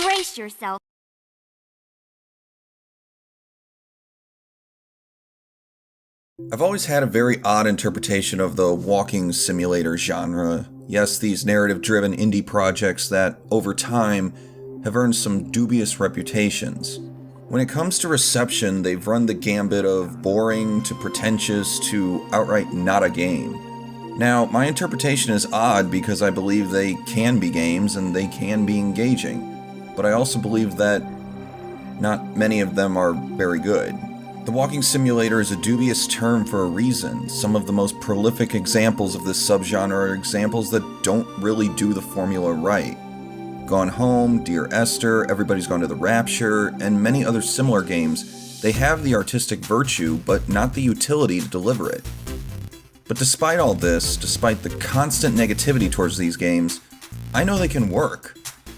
Brace yourself. I've always had a very odd interpretation of the walking simulator genre. Yes, these narrative-driven indie projects that, over time, have earned some dubious reputations. When it comes to reception, they've run the gambit of boring to pretentious to outright not a game. Now, my interpretation is odd because I believe they can be games and they can be engaging, but I also believe that not many of them are very good. The walking simulator is a dubious term for a reason. Some of the most prolific examples of this subgenre are examples that don't really do the formula right. Gone Home, Dear Esther, Everybody's Gone to the Rapture, and many other similar games, they have the artistic virtue, but not the utility to deliver it. But despite all this, despite the constant negativity towards these games, I know they can work.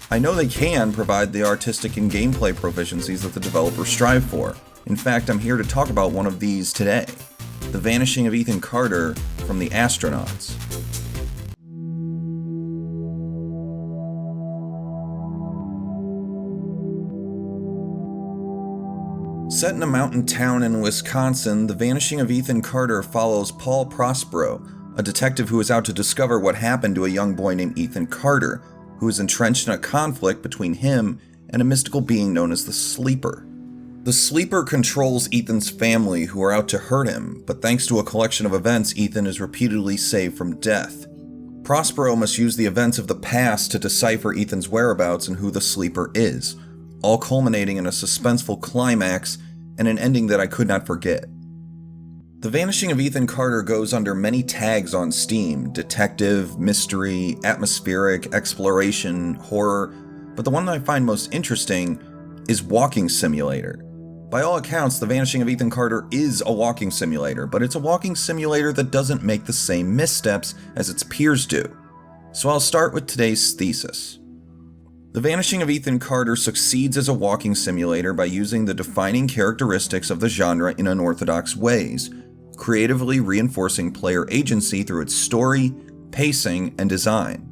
I know they can provide the artistic and gameplay proficiencies that the developers strive for. In fact, I'm here to talk about one of these today, The Vanishing of Ethan Carter from the Astronauts. Set in a mountain town in Wisconsin, The Vanishing of Ethan Carter follows Paul Prospero, a detective who is out to discover what happened to a young boy named Ethan Carter, who is entrenched in a conflict between him and a mystical being known as the Sleeper. The Sleeper controls Ethan's family, who are out to hurt him, but thanks to a collection of events, Ethan is repeatedly saved from death. Prospero must use the events of the past to decipher Ethan's whereabouts and who the Sleeper is, all culminating in a suspenseful climax and an ending that I could not forget. The Vanishing of Ethan Carter goes under many tags on Steam: detective, mystery, atmospheric, exploration, horror, but the one that I find most interesting is walking simulator. By all accounts, The Vanishing of Ethan Carter is a walking simulator, but it's a walking simulator that doesn't make the same missteps as its peers do. So I'll start with today's thesis. The Vanishing of Ethan Carter succeeds as a walking simulator by using the defining characteristics of the genre in unorthodox ways, creatively reinforcing player agency through its story, pacing, and design.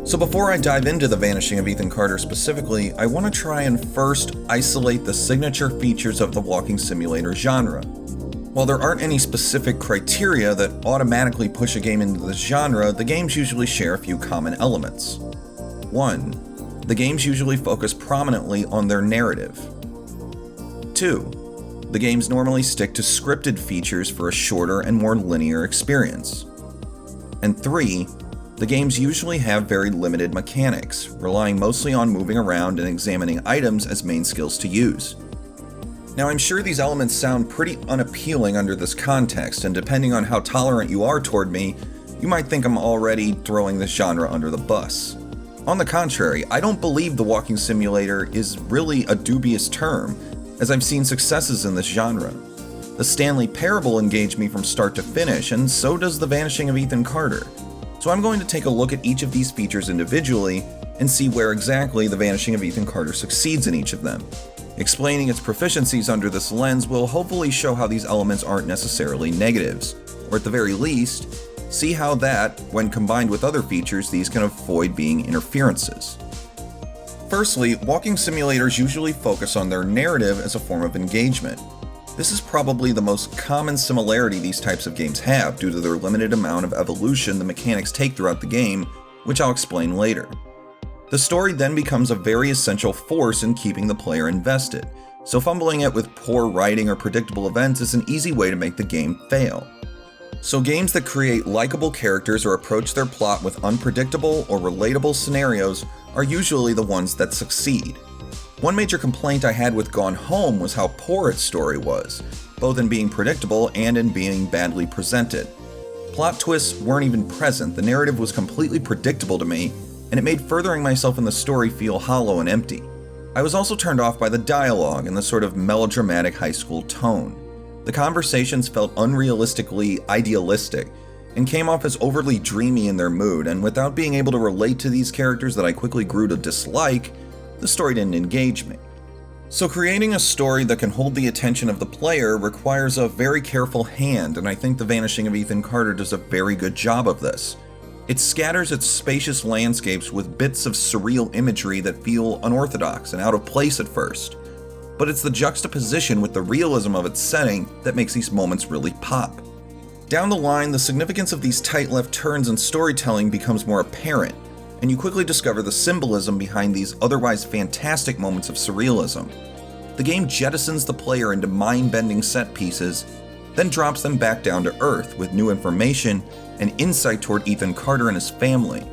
So before I dive into The Vanishing of Ethan Carter specifically, I want to try and first isolate the signature features of the walking simulator genre. While there aren't any specific criteria that automatically push a game into the genre, the games usually share a few common elements. 1. The games usually focus prominently on their narrative. 2. The games normally stick to scripted features for a shorter and more linear experience. And 3. The games usually have very limited mechanics, relying mostly on moving around and examining items as main skills to use. Now, I'm sure these elements sound pretty unappealing under this context, and depending on how tolerant you are toward me, you might think I'm already throwing this genre under the bus. On the contrary, I don't believe the walking simulator is really a dubious term, as I've seen successes in this genre. The Stanley Parable engaged me from start to finish, and so does The Vanishing of Ethan Carter. So I'm going to take a look at each of these features individually and see where exactly The Vanishing of Ethan Carter succeeds in each of them. Explaining its proficiencies under this lens will hopefully show how these elements aren't necessarily negatives, or at the very least, see how that, when combined with other features, these can avoid being interferences. Firstly, walking simulators usually focus on their narrative as a form of engagement. This is probably the most common similarity these types of games have due to their limited amount of evolution the mechanics take throughout the game, which I'll explain later. The story then becomes a very essential force in keeping the player invested, so fumbling it with poor writing or predictable events is an easy way to make the game fail. So games that create likable characters or approach their plot with unpredictable or relatable scenarios are usually the ones that succeed. One major complaint I had with Gone Home was how poor its story was, both in being predictable and in being badly presented. Plot twists weren't even present, the narrative was completely predictable to me, and it made furthering myself in the story feel hollow and empty. I was also turned off by the dialogue and the sort of melodramatic high school tone. The conversations felt unrealistically idealistic, and came off as overly dreamy in their mood, and without being able to relate to these characters that I quickly grew to dislike, the story didn't engage me. So creating a story that can hold the attention of the player requires a very careful hand, and I think The Vanishing of Ethan Carter does a very good job of this. It scatters its spacious landscapes with bits of surreal imagery that feel unorthodox and out of place at first. But it's the juxtaposition with the realism of its setting that makes these moments really pop. Down the line, the significance of these tight left turns in storytelling becomes more apparent, and you quickly discover the symbolism behind these otherwise fantastic moments of surrealism. The game jettisons the player into mind-bending set pieces, then drops them back down to earth with new information and insight toward Ethan Carter and his family.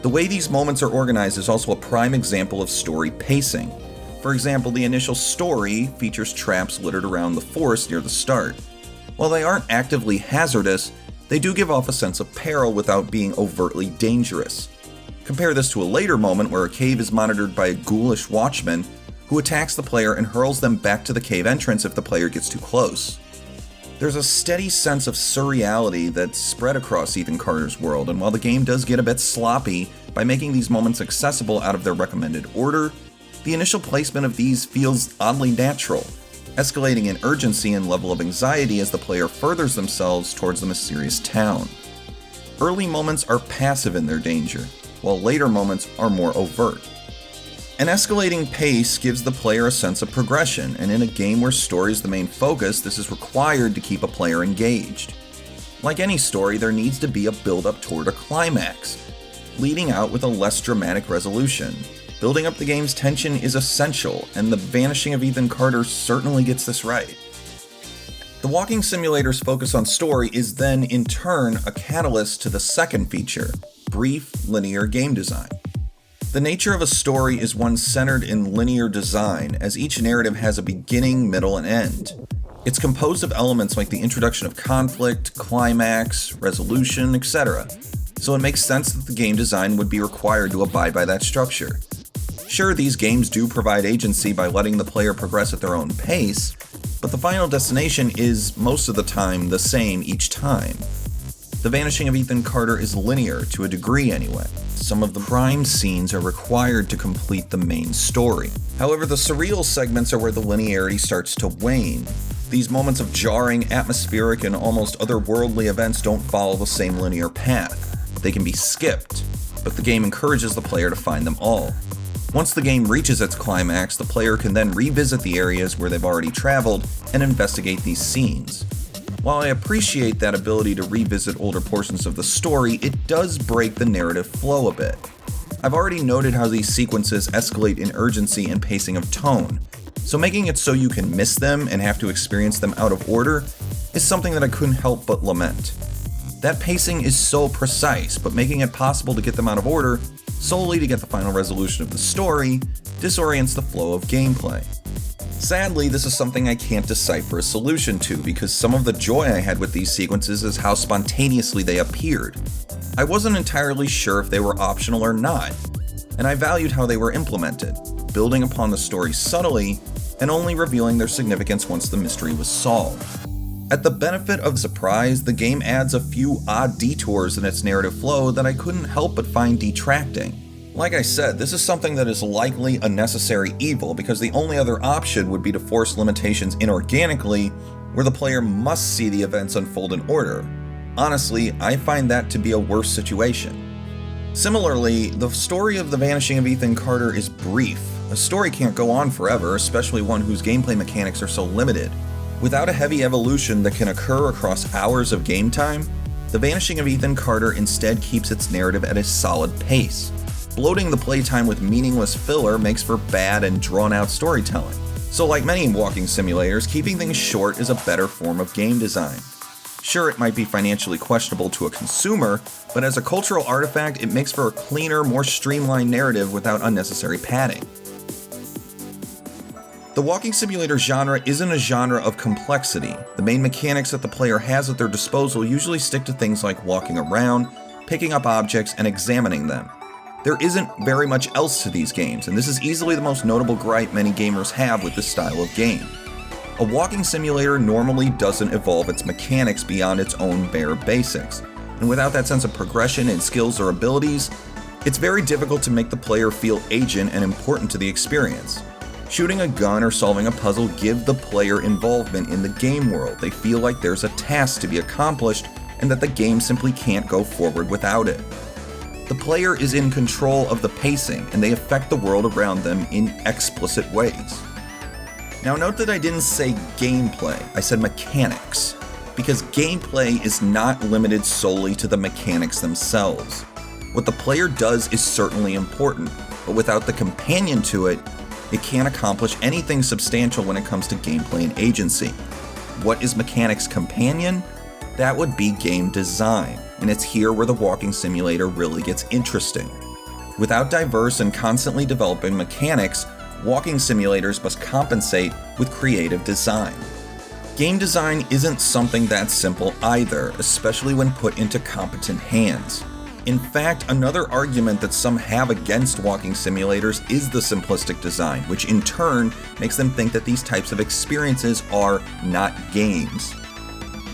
The way these moments are organized is also a prime example of story pacing. For example, the initial story features traps littered around the forest near the start. While they aren't actively hazardous, they do give off a sense of peril without being overtly dangerous. Compare this to a later moment where a cave is monitored by a ghoulish watchman who attacks the player and hurls them back to the cave entrance if the player gets too close. There's a steady sense of surreality that's spread across Ethan Carter's world, and while the game does get a bit sloppy by making these moments accessible out of their recommended order, the initial placement of these feels oddly natural, escalating in urgency and level of anxiety as the player furthers themselves towards the mysterious town. Early moments are passive in their danger, while later moments are more overt. An escalating pace gives the player a sense of progression, and in a game where story is the main focus, this is required to keep a player engaged. Like any story, there needs to be a build-up toward a climax, leading out with a less dramatic resolution. Building up the game's tension is essential, and The Vanishing of Ethan Carter certainly gets this right. The walking simulator's focus on story is then, in turn, a catalyst to the second feature, brief, linear game design. The nature of a story is one centered in linear design, as each narrative has a beginning, middle, and end. It's composed of elements like the introduction of conflict, climax, resolution, etc., so it makes sense that the game design would be required to abide by that structure. Sure, these games do provide agency by letting the player progress at their own pace, but the final destination is, most of the time, the same each time. The Vanishing of Ethan Carter is linear, to a degree anyway. Some of the prime scenes are required to complete the main story. However, the surreal segments are where the linearity starts to wane. These moments of jarring, atmospheric, and almost otherworldly events don't follow the same linear path. They can be skipped, but the game encourages the player to find them all. Once the game reaches its climax, the player can then revisit the areas where they've already traveled and investigate these scenes. While I appreciate that ability to revisit older portions of the story, it does break the narrative flow a bit. I've already noted how these sequences escalate in urgency and pacing of tone, so making it so you can miss them and have to experience them out of order is something that I couldn't help but lament. That pacing is so precise, but making it possible to get them out of order solely to get the final resolution of the story disorients the flow of gameplay. Sadly, this is something I can't decipher a solution to, because some of the joy I had with these sequences is how spontaneously they appeared. I wasn't entirely sure if they were optional or not, and I valued how they were implemented, building upon the story subtly and only revealing their significance once the mystery was solved. At the benefit of surprise, the game adds a few odd detours in its narrative flow that I couldn't help but find detracting. Like I said, this is something that is likely a necessary evil, because the only other option would be to force limitations inorganically, where the player must see the events unfold in order. Honestly, I find that to be a worse situation. Similarly, the story of The Vanishing of Ethan Carter is brief. A story can't go on forever, especially one whose gameplay mechanics are so limited. Without a heavy evolution that can occur across hours of game time, The Vanishing of Ethan Carter instead keeps its narrative at a solid pace. Bloating the playtime with meaningless filler makes for bad and drawn-out storytelling. So like many walking simulators, keeping things short is a better form of game design. Sure, it might be financially questionable to a consumer, but as a cultural artifact, it makes for a cleaner, more streamlined narrative without unnecessary padding. The walking simulator genre isn't a genre of complexity. The main mechanics that the player has at their disposal usually stick to things like walking around, picking up objects, and examining them. There isn't very much else to these games, and this is easily the most notable gripe many gamers have with this style of game. A walking simulator normally doesn't evolve its mechanics beyond its own bare basics, and without that sense of progression in skills or abilities, it's very difficult to make the player feel agent and important to the experience. Shooting a gun or solving a puzzle give the player involvement in the game world. They feel like there's a task to be accomplished and that the game simply can't go forward without it. The player is in control of the pacing and they affect the world around them in explicit ways. Now note that I didn't say gameplay, I said mechanics, because gameplay is not limited solely to the mechanics themselves. What the player does is certainly important, but without the companion to it, it can't accomplish anything substantial when it comes to gameplay and agency. What is mechanics' companion? That would be game design, and it's here where the walking simulator really gets interesting. Without diverse and constantly developing mechanics, walking simulators must compensate with creative design. Game design isn't something that simple either, especially when put into competent hands. In fact, another argument that some have against walking simulators is the simplistic design, which in turn makes them think that these types of experiences are not games.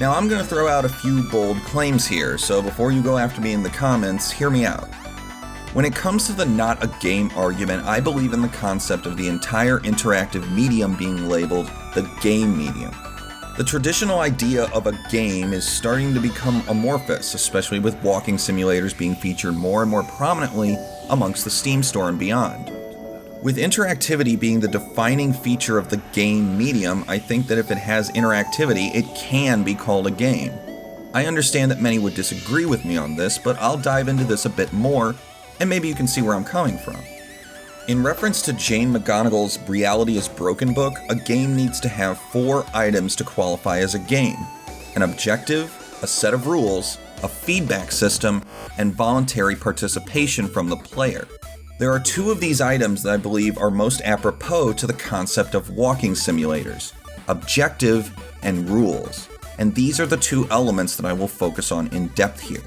Now I'm going to throw out a few bold claims here, so before you go after me in the comments, hear me out. When it comes to the not a game argument, I believe in the concept of the entire interactive medium being labeled the game medium. The traditional idea of a game is starting to become amorphous, especially with walking simulators being featured more and more prominently amongst the Steam store and beyond. With interactivity being the defining feature of the game medium, I think that if it has interactivity, it can be called a game. I understand that many would disagree with me on this, but I'll dive into this a bit more, and maybe you can see where I'm coming from. In reference to Jane McGonigal's Reality is Broken book, a game needs to have 4 items to qualify as a game: an objective, a set of rules, a feedback system, and voluntary participation from the player. There are 2 of these items that I believe are most apropos to the concept of walking simulators: objective and rules. And these are the 2 elements that I will focus on in depth here.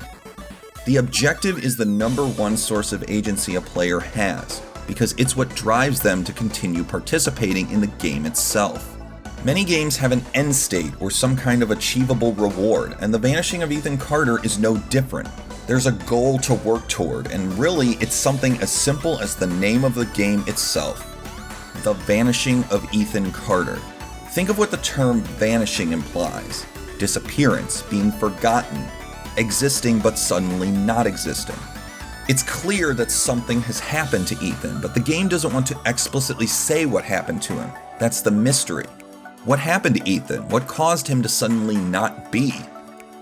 The objective is the number 1 source of agency a player has, because it's what drives them to continue participating in the game itself. Many games have an end state or some kind of achievable reward, and The Vanishing of Ethan Carter is no different. There's a goal to work toward, and really it's something as simple as the name of the game itself: The Vanishing of Ethan Carter. Think of what the term vanishing implies: disappearance, being forgotten, existing but suddenly not existing. It's clear that something has happened to Ethan, but the game doesn't want to explicitly say what happened to him. That's the mystery. What happened to Ethan? What caused him to suddenly not be?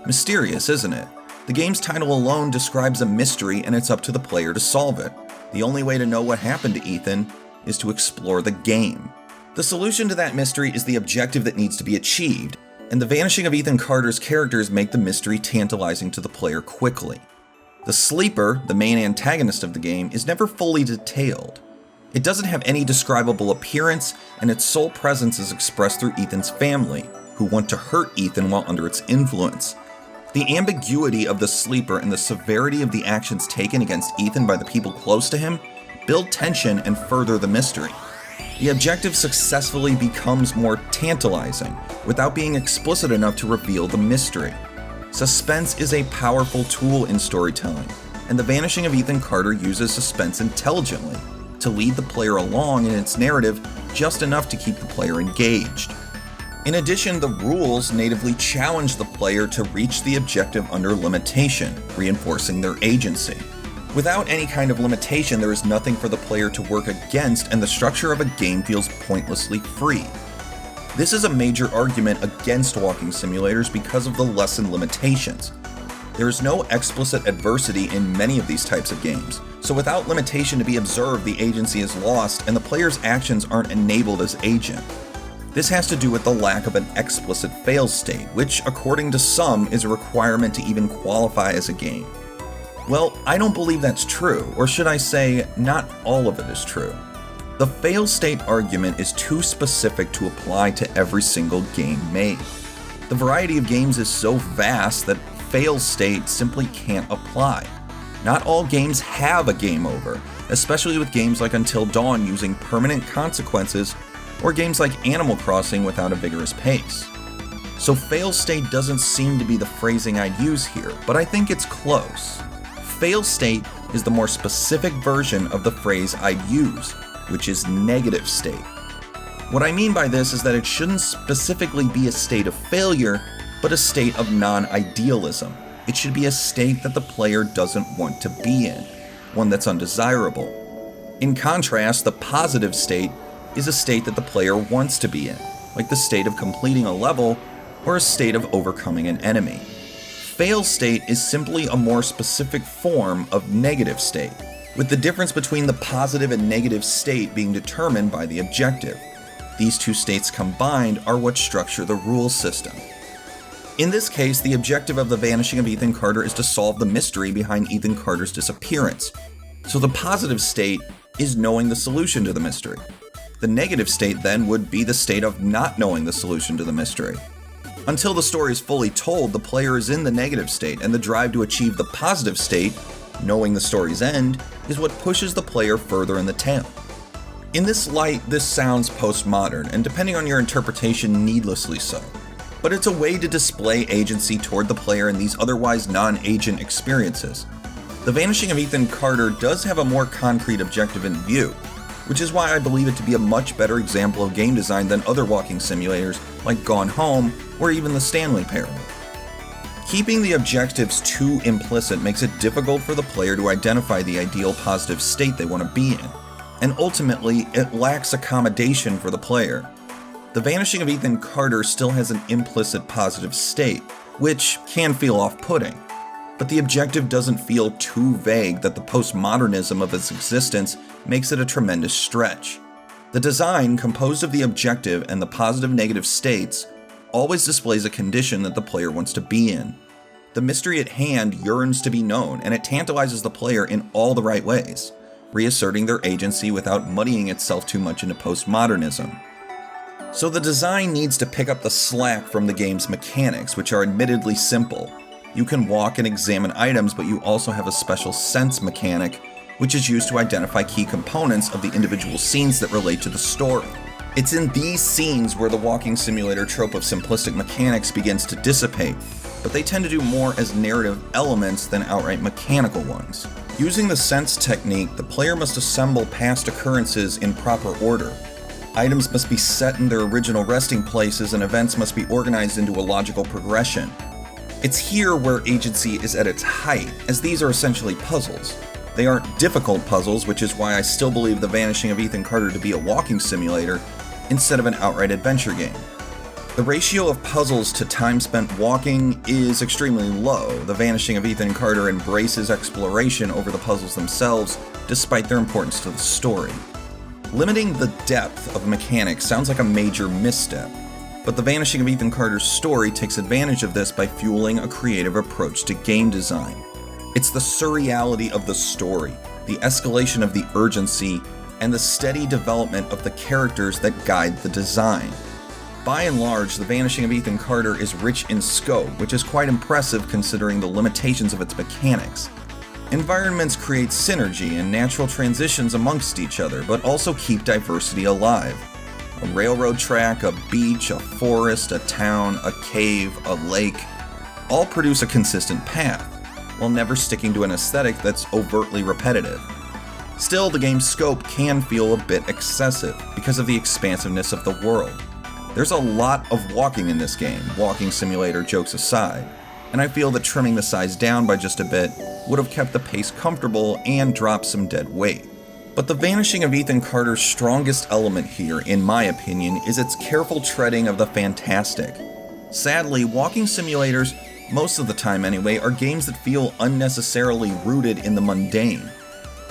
Mysterious, isn't it? The game's title alone describes a mystery, and it's up to the player to solve it. The only way to know what happened to Ethan is to explore the game. The solution to that mystery is the objective that needs to be achieved, and The Vanishing of Ethan Carter's characters make the mystery tantalizing to the player quickly. The Sleeper, the main antagonist of the game, is never fully detailed. It doesn't have any describable appearance, and its sole presence is expressed through Ethan's family, who want to hurt Ethan while under its influence. The ambiguity of the Sleeper and the severity of the actions taken against Ethan by the people close to him build tension and further the mystery. The objective successfully becomes more tantalizing, without being explicit enough to reveal the mystery. Suspense is a powerful tool in storytelling, and The Vanishing of Ethan Carter uses suspense intelligently to lead the player along in its narrative just enough to keep the player engaged. In addition, the rules natively challenge the player to reach the objective under limitation, reinforcing their agency. Without any kind of limitation, there is nothing for the player to work against, and the structure of a game feels pointlessly free. This is a major argument against walking simulators because of the lessened limitations. There is no explicit adversity in many of these types of games, so without limitation to be observed, the agency is lost and the player's actions aren't enabled as agent. This has to do with the lack of an explicit fail state, which, according to some, is a requirement to even qualify as a game. Well, I don't believe that's true, or should I say, not all of it is true. The fail state argument is too specific to apply to every single game made. The variety of games is so vast that fail state simply can't apply. Not all games have a game over, especially with games like Until Dawn using permanent consequences, or games like Animal Crossing without a vigorous pace. So fail state doesn't seem to be the phrasing I'd use here, but I think it's close. Fail state is the more specific version of the phrase I'd use, which is negative state. What I mean by this is that it shouldn't specifically be a state of failure, but a state of non-idealism. It should be a state that the player doesn't want to be in, one that's undesirable. In contrast, the positive state is a state that the player wants to be in, like the state of completing a level or a state of overcoming an enemy. Fail state is simply a more specific form of negative state, with the difference between the positive and negative state being determined by the objective. These two states combined are what structure the rule system. In this case, the objective of the Vanishing of Ethan Carter is to solve the mystery behind Ethan Carter's disappearance. So the positive state is knowing the solution to the mystery. The negative state then would be the state of not knowing the solution to the mystery. Until the story is fully told, the player is in the negative state, and the drive to achieve the positive state, knowing the story's end, is what pushes the player further in the tale. In this light, this sounds postmodern, and depending on your interpretation, needlessly so. But it's a way to display agency toward the player in these otherwise non-agent experiences. The Vanishing of Ethan Carter does have a more concrete objective in view, which is why I believe it to be a much better example of game design than other walking simulators like Gone Home or even the Stanley Parable. Keeping the objectives too implicit makes it difficult for the player to identify the ideal positive state they want to be in, and ultimately it lacks accommodation for the player. The Vanishing of Ethan Carter still has an implicit positive state, which can feel off-putting, but the objective doesn't feel too vague that the postmodernism of its existence makes it a tremendous stretch. The design, composed of the objective and the positive-negative states, always displays a condition that the player wants to be in. The mystery at hand yearns to be known, and it tantalizes the player in all the right ways, reasserting their agency without muddying itself too much into postmodernism. So the design needs to pick up the slack from the game's mechanics, which are admittedly simple. You can walk and examine items, but you also have a special sense mechanic, which is used to identify key components of the individual scenes that relate to the story. It's in these scenes where the walking simulator trope of simplistic mechanics begins to dissipate, but they tend to do more as narrative elements than outright mechanical ones. Using the sense technique, the player must assemble past occurrences in proper order. Items must be set in their original resting places, and events must be organized into a logical progression. It's here where agency is at its height, as these are essentially puzzles. They aren't difficult puzzles, which is why I still believe The Vanishing of Ethan Carter to be a walking simulator instead of an outright adventure game. The ratio of puzzles to time spent walking is extremely low. The Vanishing of Ethan Carter embraces exploration over the puzzles themselves, despite their importance to the story. Limiting the depth of mechanics sounds like a major misstep, but The Vanishing of Ethan Carter's story takes advantage of this by fueling a creative approach to game design. It's the surreality of the story, the escalation of the urgency, and the steady development of the characters that guide the design. By and large, The Vanishing of Ethan Carter is rich in scope, which is quite impressive considering the limitations of its mechanics. Environments create synergy and natural transitions amongst each other, but also keep diversity alive. A railroad track, a beach, a forest, a town, a cave, a lake, all produce a consistent path, while never sticking to an aesthetic that's overtly repetitive. Still, the game's scope can feel a bit excessive because of the expansiveness of the world. There's a lot of walking in this game, walking simulator jokes aside, and I feel that trimming the size down by just a bit would have kept the pace comfortable and dropped some dead weight. But The Vanishing of Ethan Carter's strongest element here, in my opinion, is its careful treading of the fantastic. Sadly, walking simulators, most of the time anyway, are games that feel unnecessarily rooted in the mundane.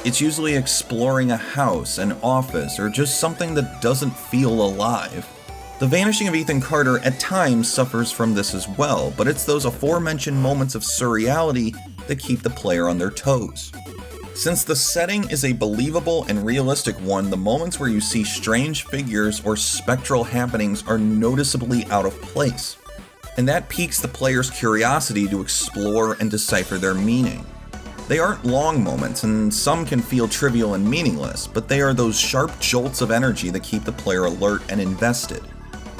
It's usually exploring a house, an office, or just something that doesn't feel alive. The Vanishing of Ethan Carter at times suffers from this as well, but it's those aforementioned moments of surreality that keep the player on their toes. Since the setting is a believable and realistic one, the moments where you see strange figures or spectral happenings are noticeably out of place, and that piques the player's curiosity to explore and decipher their meaning. They aren't long moments, and some can feel trivial and meaningless, but they are those sharp jolts of energy that keep the player alert and invested.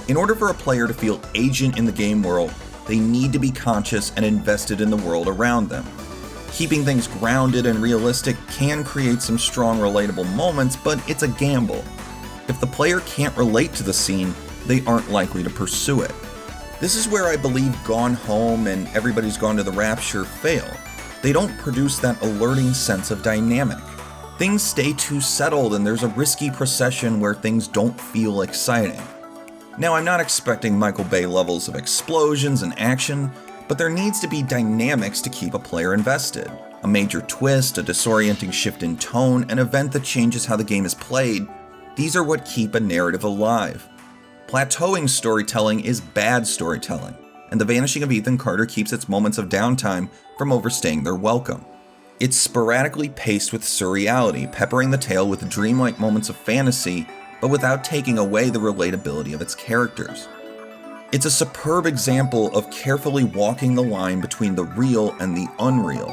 In order for a player to feel agent in the game world, they need to be conscious and invested in the world around them. Keeping things grounded and realistic can create some strong relatable moments, but it's a gamble. If the player can't relate to the scene, they aren't likely to pursue it. This is where I believe Gone Home and Everybody's Gone to the Rapture fail. They don't produce that alerting sense of dynamic. Things stay too settled and there's a risky procession where things don't feel exciting. Now, I'm not expecting Michael Bay levels of explosions and action, but there needs to be dynamics to keep a player invested. A major twist, a disorienting shift in tone, an event that changes how the game is played, these are what keep a narrative alive. Plateauing storytelling is bad storytelling, and The Vanishing of Ethan Carter keeps its moments of downtime from overstaying their welcome. It's sporadically paced with surreality, peppering the tale with dreamlike moments of fantasy, but without taking away the relatability of its characters. It's a superb example of carefully walking the line between the real and the unreal,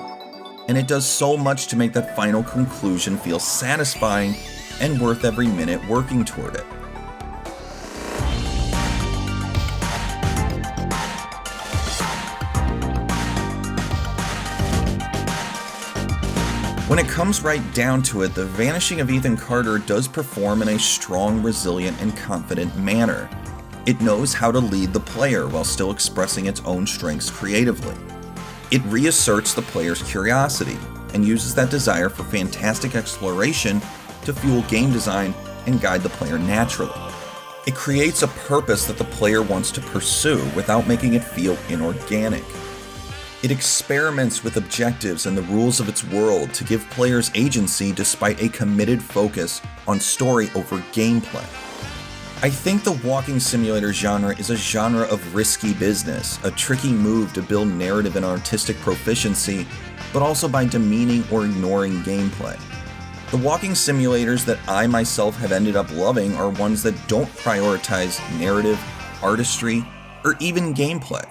and it does so much to make that final conclusion feel satisfying and worth every minute working toward it. When it comes right down to it, The Vanishing of Ethan Carter does perform in a strong, resilient, and confident manner. It knows how to lead the player while still expressing its own strengths creatively. It reasserts the player's curiosity and uses that desire for fantastic exploration to fuel game design and guide the player naturally. It creates a purpose that the player wants to pursue without making it feel inorganic. It experiments with objectives and the rules of its world to give players agency despite a committed focus on story over gameplay. I think the walking simulator genre is a genre of risky business, a tricky move to build narrative and artistic proficiency, but also by demeaning or ignoring gameplay. The walking simulators that I myself have ended up loving are ones that don't prioritize narrative, artistry, or even gameplay.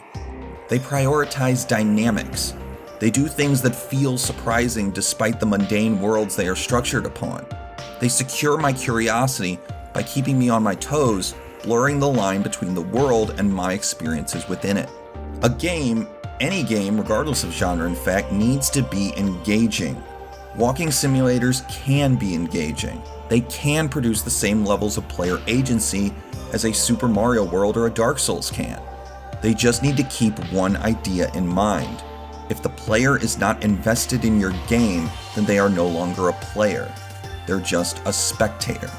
They prioritize dynamics. They do things that feel surprising despite the mundane worlds they are structured upon. They secure my curiosity by keeping me on my toes, blurring the line between the world and my experiences within it. A game, any game, regardless of genre in fact, needs to be engaging. Walking simulators can be engaging. They can produce the same levels of player agency as a Super Mario World or a Dark Souls can. They just need to keep one idea in mind. If the player is not invested in your game, then they are no longer a player. They're just a spectator.